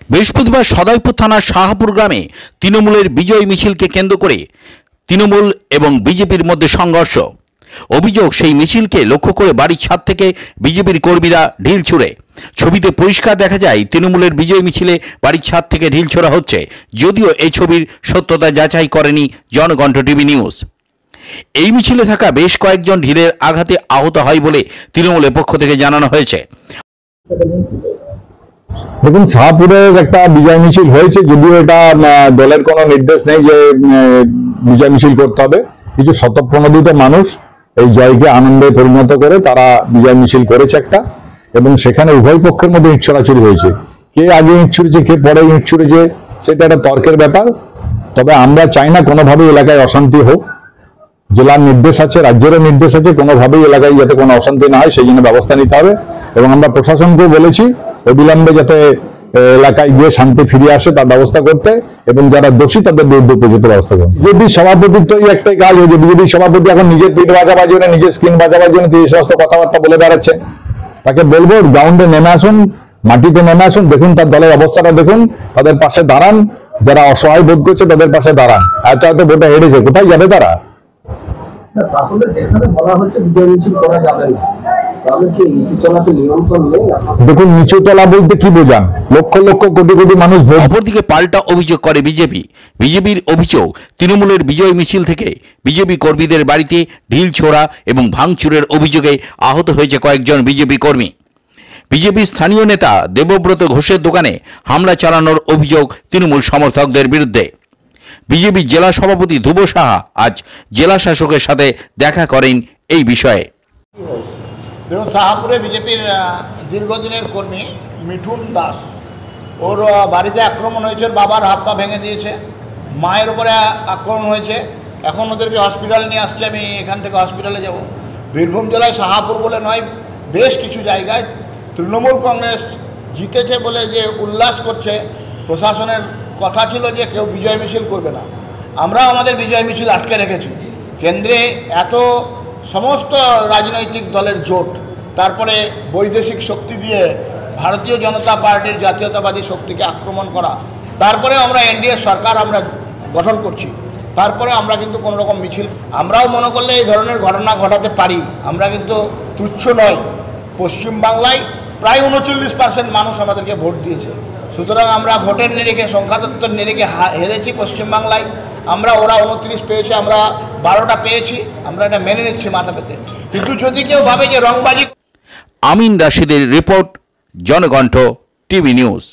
বৃহস্পতিবার সদয়পুর থানার শাহপুর গ্রামে তৃণমূলের বিজয় মিছিলকে কেন্দ্র করে তৃণমূল এবং বিজেপির মধ্যে সংঘর্ষ। অভিযোগ, সেই মিছিলকে লক্ষ্য করে বাড়ির ছাদ থেকে বিজেপির কর্মীরা ঢিল ছুড়ে। ছবিতে পরিষ্কার দেখা যায় তৃণমূলের বিজয় মিছিলে বাড়ির ছাদ থেকে ঢিল ছোড়া হচ্ছে, যদিও এই ছবির সত্যতা যাচাই করেনি জনকণ্ঠ টিভি নিউজ। এই মিছিলে থাকা বেশ কয়েকজন ঢিলের আঘাতে আহত হয় বলে তৃণমূলের পক্ষ থেকে জানানো হয়েছে। দেখুন, শাহপুরের একটা বিজয় মিছিল হয়েছে, যদিও এটা দলের কোনো নির্দেশ নেই যে বিজয় মিছিল করতে হবে। কিছু স্বতঃপ্রণোদিত মানুষ এই জয়কে আনন্দে পরিণত করে তারা বিজয় মিছিল করেছে একটা, এবং সেখানে উভয় পক্ষের মধ্যে ইট ছড়াছড়ি হয়েছে। কে আগে ইট ছুড়েছে, কে পরে ইট ছুড়েছে, সেটা একটা তর্কের ব্যাপার। তবে আমরা চাই না কোনোভাবেই এলাকায় অশান্তি হোক। জেলার নির্দেশ আছে, রাজ্যেরও নির্দেশ আছে, কোনোভাবেই এলাকায় যাতে কোনো অশান্তি না হয় সেই জন্য ব্যবস্থা নিতে হবে। এবং আমরা প্রশাসনকেও বলেছি অবিলম্বে যাতে এলাকায় গিয়ে শান্তি ফিরে আসে তার ব্যবস্থা করতে, এবং যারা দোষী তাদের বিরুদ্ধে উপযুক্ত ব্যবস্থা করতে। বিজেপি সভাপতিত্বই একটাই কাজ হয়েছে। বিজেপি সভাপতি এখন নিজের পিঠ বাঁচাবার জন্য, নিজের স্কিন বাঁচাবার জন্য এই সমস্ত কথাবার্তা বলে বেড়াচ্ছে। তাকে বলবো গ্রাউন্ডে নেমে আসুন, মাটিতে নেমে আসুন, দেখুন তার দলের অবস্থাটা দেখুন, তাদের পাশে দাঁড়ান। যারা অসহায় বোধ করছে তাদের পাশে দাঁড়ান। এত ভোটে হেরেছে, কোথায় যাবে তারা? তাহলে যেখানে বলা হচ্ছে বিজয় মিছিল করা যাবে না, তাহলে কি নিচুতলাতে নিয়ন্ত্রণ নেই? দেখুন, নিচুতলা বলতে কি বোঝান? লক্ষ লক্ষ কোটি কোটি মানুষ। অপরদিকে পাল্টা অভিযোগ করে বিজেপির অভিযোগ, তৃণমূলের বিজয় মিছিল থেকে বিজেপি কর্মীদের বাড়িতে ঢিল ছোড়া এবং ভাঙচুরের অভিযোগে আহত হয়েছে কয়েকজন বিজেপি কর্মী। বিজেপির স্থানীয় নেতা দেবব্রত ঘোষের দোকানে হামলা চালানোর অভিযোগ তৃণমূল সমর্থকদের বিরুদ্ধে। বিজেপি জেলা সভাপতি ধ্রুব সাহা আজ জেলা শাসকের সাথে দেখা করেন এই বিষয়ে। দেখুন, শাহপুরে বিজেপির দীর্ঘদিনের কর্মী মিঠুন দাস, ওর বাড়িতে আক্রমণ হয়েছে, ওর বাবার হাত পা ভেঙে দিয়েছে, মায়ের উপরে আক্রমণ হয়েছে। এখন ওদেরকে হসপিটালে নিয়ে আসছে, আমি এখান থেকে হসপিটালে যাব। বীরভূম জেলায় শাহপুর বলে নয়, বেশ কিছু জায়গায় তৃণমূল কংগ্রেস জিতেছে বলে যে উল্লাস করছে। প্রশাসনের কথা ছিল যে কেউ বিজয় মিছিল করবে না। আমরাও আমাদের বিজয় মিছিল আটকে রেখেছি। কেন্দ্রে এত সমস্ত রাজনৈতিক দলের জোট, তারপরে বৈদেশিক শক্তি দিয়ে ভারতীয় জনতা পার্টির জাতীয়তাবাদী শক্তিকে আক্রমণ করা, তারপরে আমরা এনডিএ সরকার আমরা গঠন করছি, তারপরে আমরা কিন্তু কোনো রকম মিছিল আমরাও মনে করলে এই ধরনের ঘটনা ঘটাতে পারি। আমরা কিন্তু তুচ্ছ নয়। পশ্চিমবাংলায় প্রায় 39% মানুষ আমাদেরকে ভোট দিয়েছে। সুতরাং আমরা ভোটের নিরিখে, সংখ্যাতত্ত্বের নিরিখে হেরেছি পশ্চিমবাংলায়। ওরা 29 পেয়েছে, আমরা 12টা পেয়েছি। আমরা এটা মেনে নিচ্ছি মাথা পেতে। কিন্তু যদি কেউ ভাবে যে রংবাজি। আমিন রাশিদের রিপোর্ট, জনকণ্ঠ টিভি নিউজ।